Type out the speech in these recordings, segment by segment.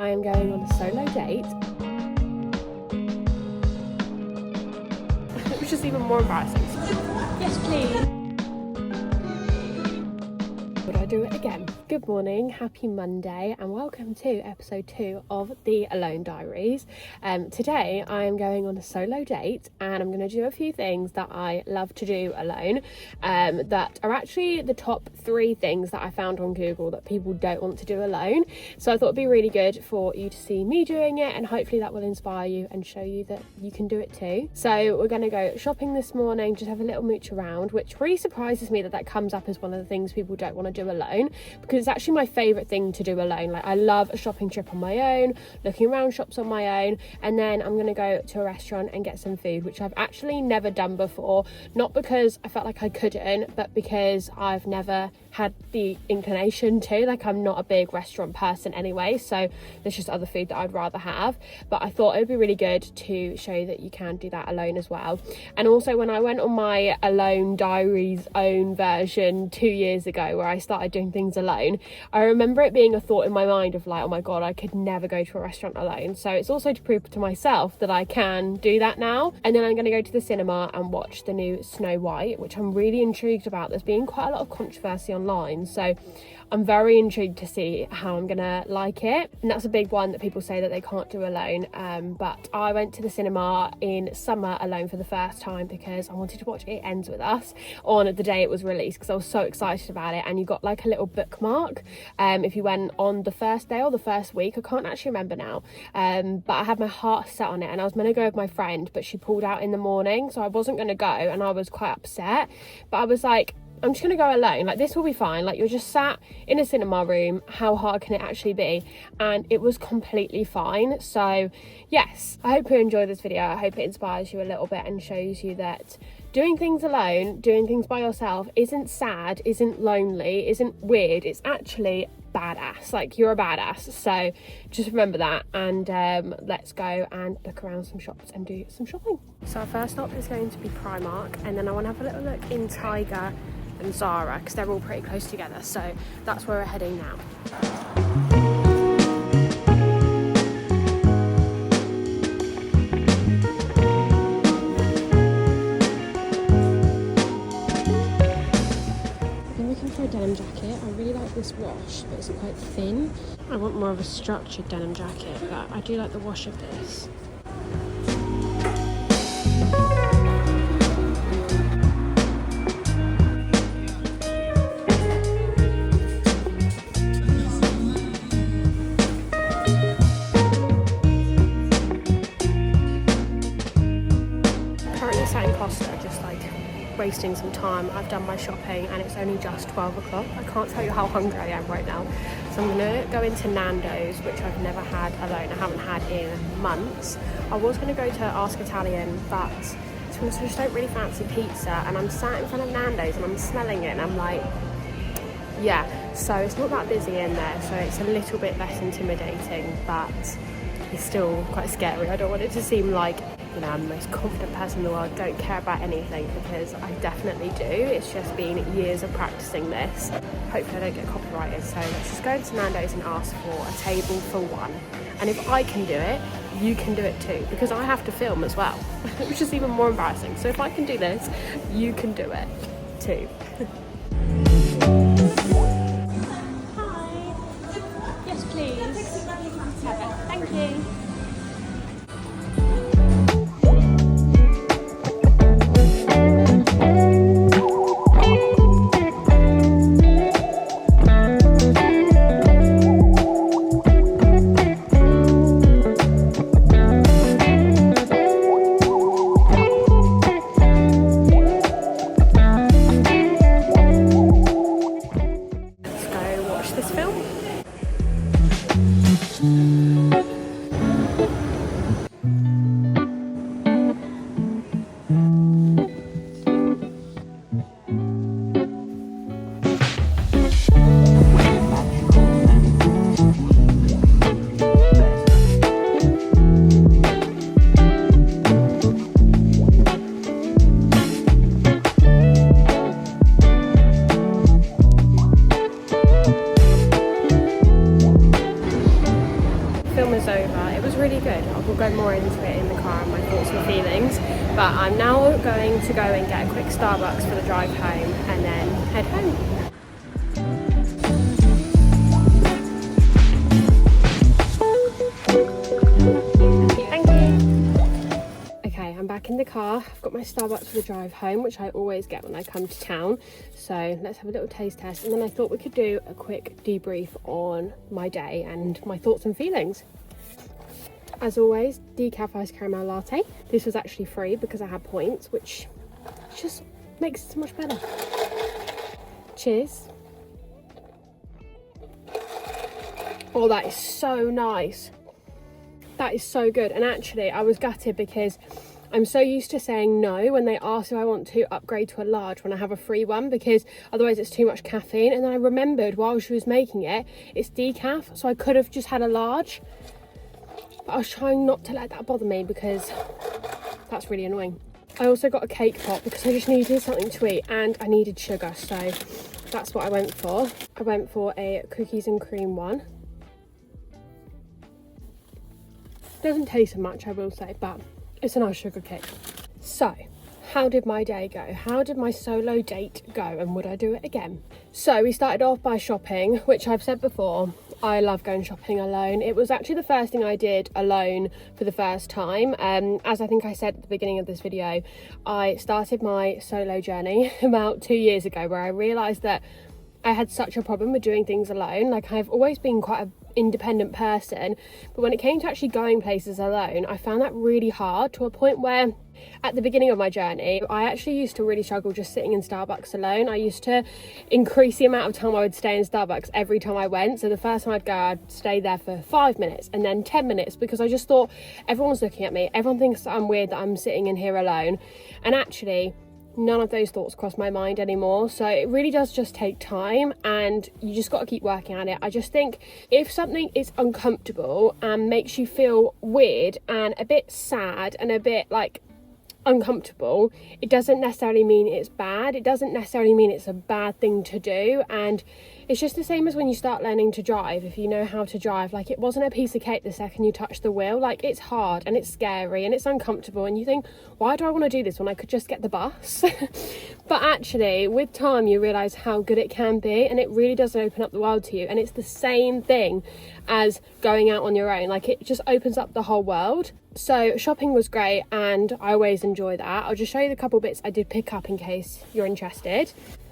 I am going on a solo date, which is even more embarrassing. Yes, please. Would I do it again? Good morning, happy Monday, and welcome to episode 2 of the Alone Diaries. Today I am going on a solo date and I'm going to do a few things that I love to do alone, that are actually the top 3 things that I found on Google that people don't want to do alone. So I thought it'd be really good for you to see me doing it, and hopefully that will inspire you and show you that you can do it too. So we're going to go shopping this morning, just have a little mooch around, which really surprises me that comes up as one of the things people don't want to do alone, because it's actually my favourite thing to do alone. Like, I love a shopping trip on my own, looking around shops on my own, and then I'm going to go to a restaurant and get some food, which I've actually never done before, not because I felt like I couldn't, but because I've never had the inclination to. Like, I'm not a big restaurant person anyway, so there's just other food that I'd rather have, but I thought it would be really good to show you that you can do that alone as well. And also, when I went on my Alone Diaries own version 2 years ago, where I started doing things alone, I remember it being a thought in my mind of like, oh my god, I could never go to a restaurant alone. So it's also to prove to myself that I can do that now. And then I'm going to go to the cinema and watch the new Snow White, which I'm really intrigued about. There's been quite a lot of controversy online, so I'm very intrigued to see how I'm gonna like it. And that's a big one that people say that they can't do alone, but I went to the cinema in summer alone for the first time because I wanted to watch It Ends With Us on the day it was released, because I was so excited about it. And you got like a little bookmark if you went on the first day or the first week, I can't actually remember now, but I had my heart set on it, and I was meant to go with my friend, but she pulled out in the morning, so I wasn't going to go, and I was quite upset. But I was like, I'm just going to go alone, like this will be fine, like you're just sat in a cinema room, how hard can it actually be? And it was completely fine. So yes, I hope you enjoy this video. I hope it inspires you a little bit and shows you that doing things alone, doing things by yourself isn't sad, isn't lonely, isn't weird, it's actually badass. Like, you're a badass. So just remember that, and let's go and look around some shops and do some shopping. So our first stop is going to be Primark, and then I want to have a little look in Tiger and Zara, because they're all pretty close together, so that's where we're heading now. I'm looking for a denim jacket. I really like this wash, but it's quite thin. I want more of a structured denim jacket, but I do like the wash of this. Wasting some time. I've done my shopping and it's only just 12 o'clock. I can't tell you how hungry I am right now. So I'm gonna go into Nando's, which I've never had alone. I haven't had in months. I was gonna go to Ask Italian, but to be honest, I just don't really fancy pizza, and I'm sat in front of Nando's and I'm smelling it and I'm like, yeah. So it's not that busy in there, so it's a little bit less intimidating, but it's still quite scary. I don't want it to seem like, you know, I'm the most confident person in the world, don't care about anything, because I definitely do. It's just been years of practicing this. Hopefully I don't get copyrighted. So let's just go into Nando's and ask for a table for one. And if I can do it, you can do it too, because I have to film as well, which is even more embarrassing. So if I can do this, you can do it too. Hi. Yes, please. Perfect. Thank you. film is over. It was really good. I will go more into it in the car and my thoughts and feelings. But I'm now going to go and get a quick Starbucks for the drive home and then head home. I'm back in the car. I've got my Starbucks for the drive home, which I always get when I come to town. So let's have a little taste test, and then I thought we could do a quick debrief on my day and my thoughts and feelings. As always, decaf iced caramel latte. This was actually free because I had points, which just makes it so much better. Cheers. Oh, that is so nice. That is so good. And actually, I was gutted because I'm so used to saying no when they ask if I want to upgrade to a large when I have a free one, because otherwise it's too much caffeine. And then I remembered while she was making it, it's decaf, so I could have just had a large. But I was trying not to let that bother me because that's really annoying. I also got a cake pop because I just needed something to eat and I needed sugar, so that's what I went for. I went for a cookies and cream one. Doesn't taste so much, I will say, but it's a nice sugar cake. So, how did my day go? How did my solo date go, and would I do it again? So we started off by shopping, which I've said before, I love going shopping alone. It was actually the first thing I did alone for the first time. As I think I said at the beginning of this video, I started my solo journey about 2 years ago, where I realised that I had such a problem with doing things alone. Like, I've always been quite an independent person, but when it came to actually going places alone, I found that really hard, to a point where at the beginning of my journey, I actually used to really struggle just sitting in Starbucks alone. I used to increase the amount of time I would stay in Starbucks every time I went. So the first time I'd go, I'd stay there for 5 minutes and then 10 minutes, because I just thought everyone's looking at me. Everyone thinks that I'm weird that I'm sitting in here alone. And actually, none of those thoughts cross my mind anymore. So it really does just take time, and you just got to keep working at it. I just think if something is uncomfortable and makes you feel weird and a bit sad and a bit like uncomfortable, it doesn't necessarily mean it's bad. It doesn't necessarily mean it's a bad thing to do. And it's just the same as when you start learning to drive. If you know how to drive, like, it wasn't a piece of cake the second you touch the wheel. Like, it's hard and it's scary and it's uncomfortable, and you think, why do I want to do this when I could just get the bus? But actually, with time, you realise how good it can be, and it really does open up the world to you. And it's the same thing as going out on your own. Like, it just opens up the whole world. So shopping was great, and I always enjoy that. I'll just show you the couple bits I did pick up in case you're interested.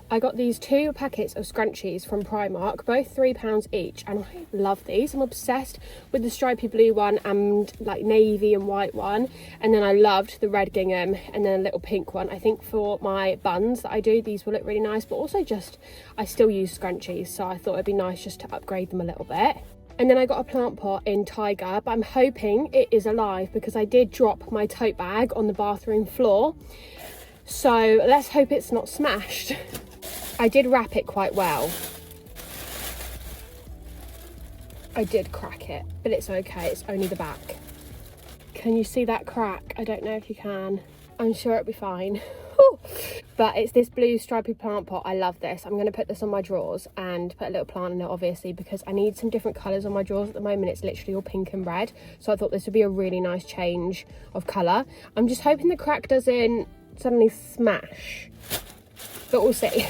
I got these 2 packets of scrunchies from Primark, both £3 each, and I love these. I'm obsessed with the stripy blue one and like navy and white one, and then I loved the red gingham and then a little pink one. I think for my buns that I do, these will look really nice, but also just I still use scrunchies, so I thought it'd be nice just to upgrade them a little bit. And then I got a plant pot in Tiger, but I'm hoping it is alive because I did drop my tote bag on the bathroom floor. So let's hope it's not smashed. I did wrap it quite well. I did crack it, but it's okay, it's only the back. Can you see that crack? I don't know if you can. I'm sure it'll be fine. But it's this blue stripy plant pot. I love this. I'm going to put this on my drawers and put a little plant in it, obviously, because I need some different colours on my drawers. At the moment it's literally all pink and red, so I thought this would be a really nice change of colour. I'm just hoping the crack doesn't suddenly smash, but we'll see.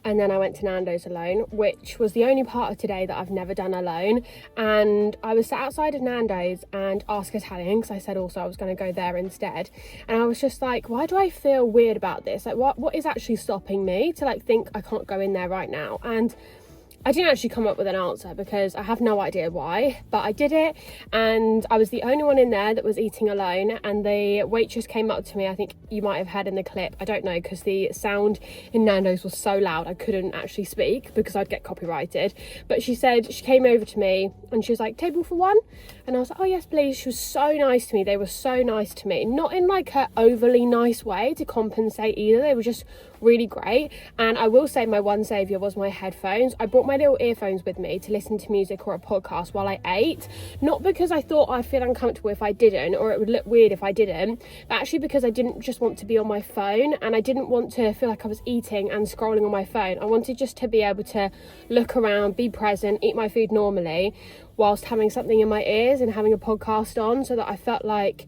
And then I went to Nando's alone, which was the only part of today that I've never done alone. And I was sat outside of Nando's and Ask Italian, because I said also I was going to go there instead. And I was just like, why do I feel weird about this? Like, what is actually stopping me to like think I can't go in there right now? And I didn't actually come up with an answer because I have no idea why, but I did it, and I was the only one in there that was eating alone. And the waitress came up to me, I think you might have heard in the clip, I don't know, because the sound in Nando's was so loud I couldn't actually speak because I'd get copyrighted. But she said, she came over to me and she was like, table for one? And I was like, oh yes please. She was so nice to me. They were so nice to me, not in like a overly nice way to compensate either. They were just really great. And I will say my one saviour was my headphones. I brought my little earphones with me to listen to music or a podcast while I ate, not because I thought I'd feel uncomfortable if I didn't, or it would look weird if I didn't, but actually because I didn't just want to be on my phone, and I didn't want to feel like I was eating and scrolling on my phone. I wanted just to be able to look around, be present, eat my food normally whilst having something in my ears and having a podcast on, so that I felt like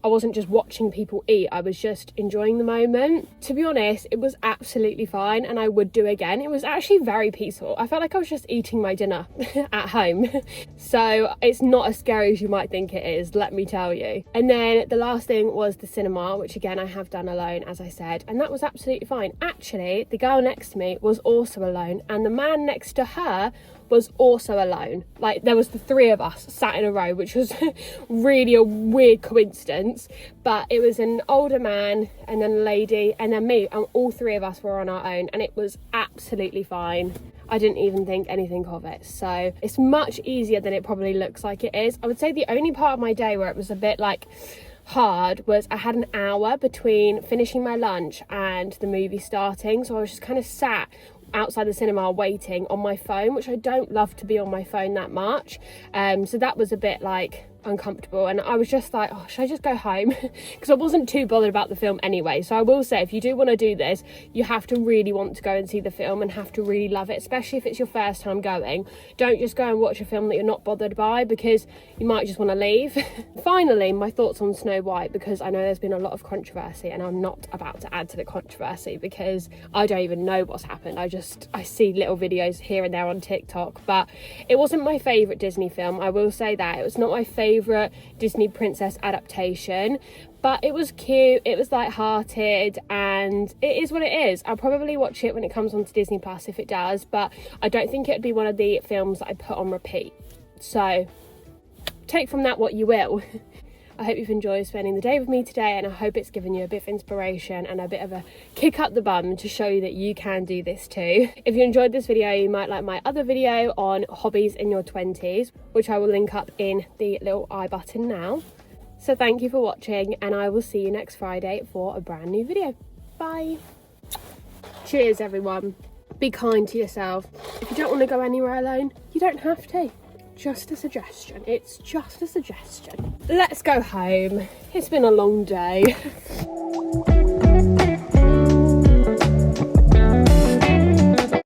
I wasn't just watching people eat, I was just enjoying the moment. To be honest, it was absolutely fine, and I would do again. It was actually very peaceful. I felt like I was just eating my dinner at home. So it's not as scary as you might think it is, let me tell you. And then the last thing was the cinema, which again I have done alone, as I said, and that was absolutely fine. Actually, the girl next to me was also alone, and the man next to her was also alone. Like, there was the three of us sat in a row, which was really a weird coincidence, but it was an older man and then a lady and then me, and all three of us were on our own, and it was absolutely fine. I didn't even think anything of it. So it's much easier than it probably looks like it is. I would say the only part of my day where it was a bit like hard was I had an hour between finishing my lunch and the movie starting, so I was just kind of sat outside the cinema waiting on my phone, which I don't love to be on my phone that much, so that was a bit like uncomfortable, and I was just like, oh, should I just go home? Because I wasn't too bothered about the film anyway. So I will say, if you do want to do this, you have to really want to go and see the film and have to really love it, especially if it's your first time going. Don't just go and watch a film that you're not bothered by, because you might just want to leave. Finally, my thoughts on Snow White, because I know there's been a lot of controversy, and I'm not about to add to the controversy because I don't even know what's happened. I see little videos here and there on TikTok, but it wasn't my favourite Disney film. I will say that it was not my favourite Disney princess adaptation, but it was cute, it was light-hearted, and it is what it is. I'll probably watch it when it comes onto Disney Plus if it does, but I don't think it would be one of the films that I put on repeat. So take from that what you will. I hope you've enjoyed spending the day with me today, and I hope it's given you a bit of inspiration and a bit of a kick up the bum to show you that you can do this too. If you enjoyed this video, you might like my other video on hobbies in your 20s, which I will link up in the little I button now. So thank you for watching, and I will see you next Friday for a brand new video. Bye. Cheers, everyone. Be kind to yourself. If you don't want to go anywhere alone, you don't have to. Just a suggestion. It's just a suggestion. Let's go home. It's been a long day.